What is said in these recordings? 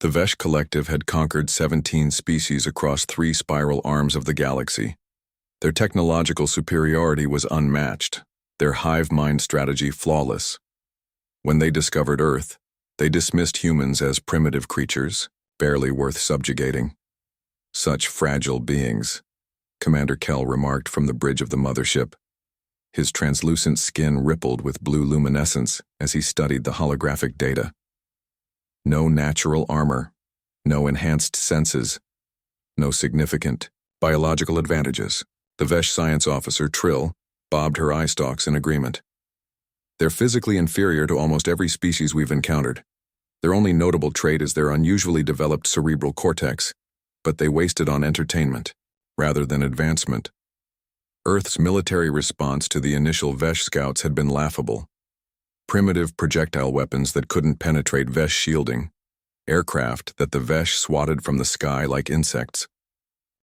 The Vesh Collective had conquered 17 species across 3 spiral arms of the galaxy. Their technological superiority was unmatched, their hive mind strategy flawless. When they discovered Earth, they dismissed humans as primitive creatures, barely worth subjugating. Such fragile beings, Commander Kell remarked from the bridge of the mothership. His translucent skin rippled with blue luminescence as he studied the holographic data. No natural armor, no enhanced senses, no significant biological advantages. The Vesh science officer, Trill, bobbed her eye stalks in agreement. They're physically inferior to almost every species we've encountered. Their only notable trait is their unusually developed cerebral cortex, but they waste it on entertainment, rather than advancement. Earth's military response to the initial Vesh scouts had been laughable. Primitive projectile weapons that couldn't penetrate Vesh shielding, aircraft that the Vesh swatted from the sky like insects.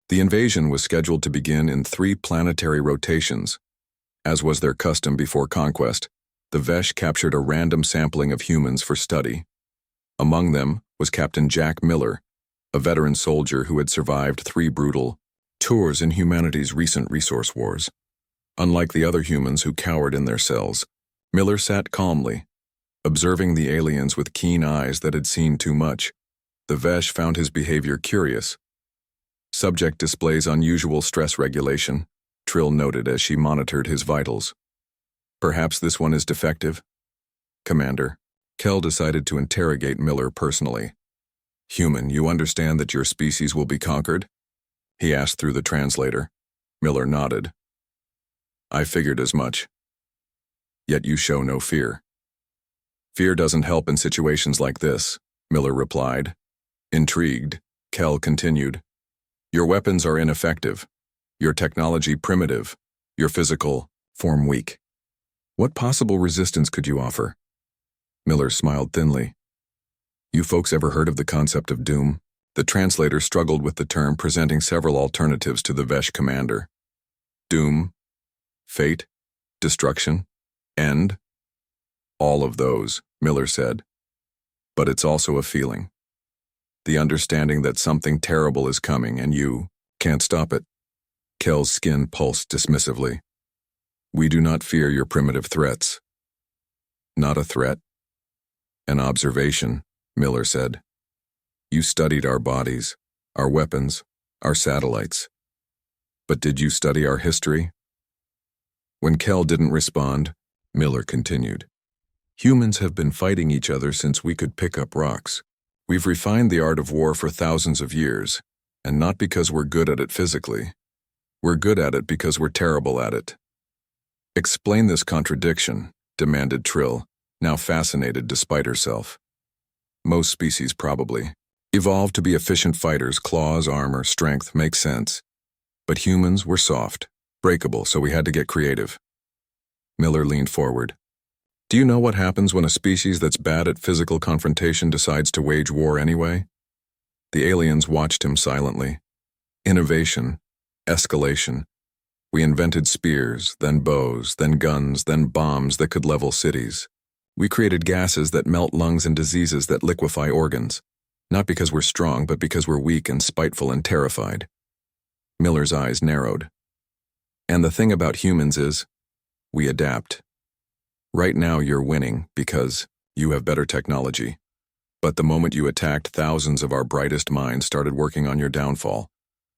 The invasion was scheduled to begin in 3 planetary rotations. As was their custom before conquest, the Vesh captured a random sampling of humans for study. Among them was Captain Jack Miller, a veteran soldier who had survived 3 brutal tours in humanity's recent resource wars. Unlike the other humans who cowered in their cells, Miller sat calmly, observing the aliens with keen eyes that had seen too much. The Vesh found his behavior curious. Subject displays unusual stress regulation, Trill noted as she monitored his vitals. Perhaps this one is defective? Commander, Kell decided to interrogate Miller personally. Human, you understand that your species will be conquered? He asked through the translator. Miller nodded. I figured as much. Yet you show no fear. Fear doesn't help in situations like this, Miller replied. Intrigued, Kell continued. Your weapons are ineffective, your technology primitive, your physical form weak. What possible resistance could you offer? Miller smiled thinly. You folks ever heard of the concept of doom? The translator struggled with the term, presenting several alternatives to the Vesh commander. Doom, fate, destruction, end? All of those, Miller said. But it's also a feeling. The understanding that something terrible is coming and you can't stop it. Kell's skin pulsed dismissively. We do not fear your primitive threats. Not a threat. An observation, Miller said. You studied our bodies, our weapons, our satellites. But did you study our history? When Kell didn't respond, Miller continued. Humans have been fighting each other since we could pick up rocks. We've refined the art of war for thousands of years, and not because we're good at it physically. We're good at it because we're terrible at it. Explain this contradiction, demanded Trill, now fascinated despite herself. Most species probably evolved to be efficient fighters. Claws, armor, strength makes sense. But humans were soft, breakable, so we had to get creative. Miller leaned forward. Do you know what happens when a species that's bad at physical confrontation decides to wage war anyway? The aliens watched him silently. Innovation, escalation. We invented spears, then bows, then guns, then bombs that could level cities. We created gases that melt lungs and diseases that liquefy organs. Not because we're strong, but because we're weak and spiteful and terrified. Miller's eyes narrowed. And the thing about humans is, we adapt. Right now you're winning because you have better technology. But the moment you attacked, thousands of our brightest minds started working on your downfall.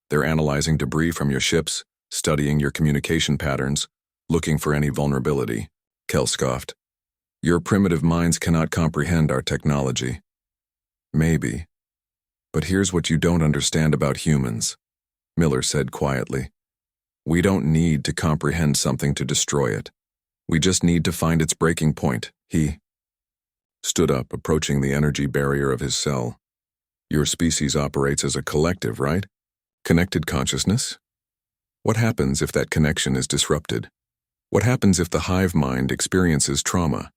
They're analyzing debris from your ships, studying your communication patterns, looking for any vulnerability. Kell scoffed. Your primitive minds cannot comprehend our technology. Maybe. But here's what you don't understand about humans, Miller said quietly. We don't need to comprehend something to destroy it. We just need to find its breaking point. He stood up, approaching the energy barrier of his cell. Your species operates as a collective, right? Connected consciousness? What happens if that connection is disrupted? What happens if the hive mind experiences trauma?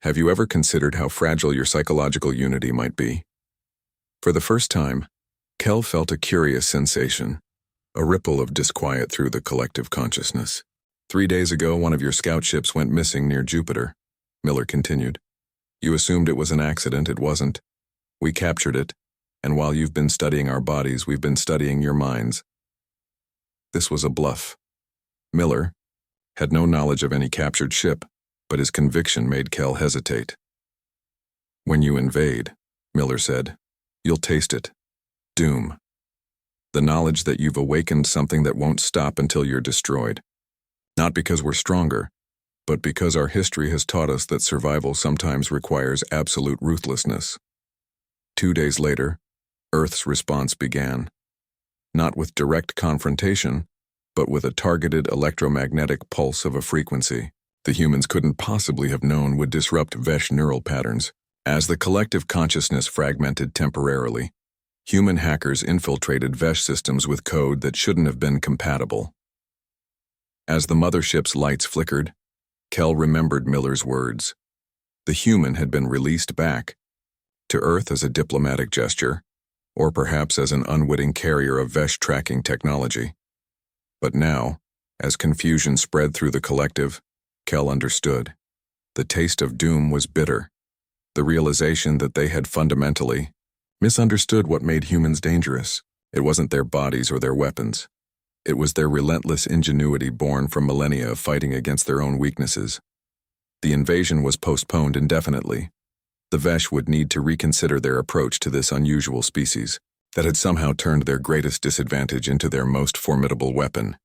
Have you ever considered how fragile your psychological unity might be? For the first time, Kell felt a curious sensation, a ripple of disquiet through the collective consciousness. 3 days ago, one of your scout ships went missing near Jupiter, Miller continued. You assumed it was an accident. It wasn't. We captured it, and while you've been studying our bodies, we've been studying your minds." This was a bluff. Miller had no knowledge of any captured ship, but his conviction made Kell hesitate. "When you invade," Miller said, "you'll taste it. Doom. The knowledge that you've awakened something that won't stop until you're destroyed. Not because we're stronger, but because our history has taught us that survival sometimes requires absolute ruthlessness." 2 days later, Earth's response began. Not with direct confrontation, but with a targeted electromagnetic pulse of a frequency the humans couldn't possibly have known would disrupt Vesh neural patterns. As the collective consciousness fragmented temporarily, human hackers infiltrated Vesh systems with code that shouldn't have been compatible. As the mothership's lights flickered, Kell remembered Miller's words. The human had been released back, to Earth as a diplomatic gesture, or perhaps as an unwitting carrier of Vesh tracking technology. But now, as confusion spread through the collective, Kell understood. The taste of doom was bitter. The realization that they had fundamentally misunderstood what made humans dangerous. It wasn't their bodies or their weapons. It was their relentless ingenuity born from millennia of fighting against their own weaknesses. The invasion was postponed indefinitely. The Vesh would need to reconsider their approach to this unusual species that had somehow turned their greatest disadvantage into their most formidable weapon.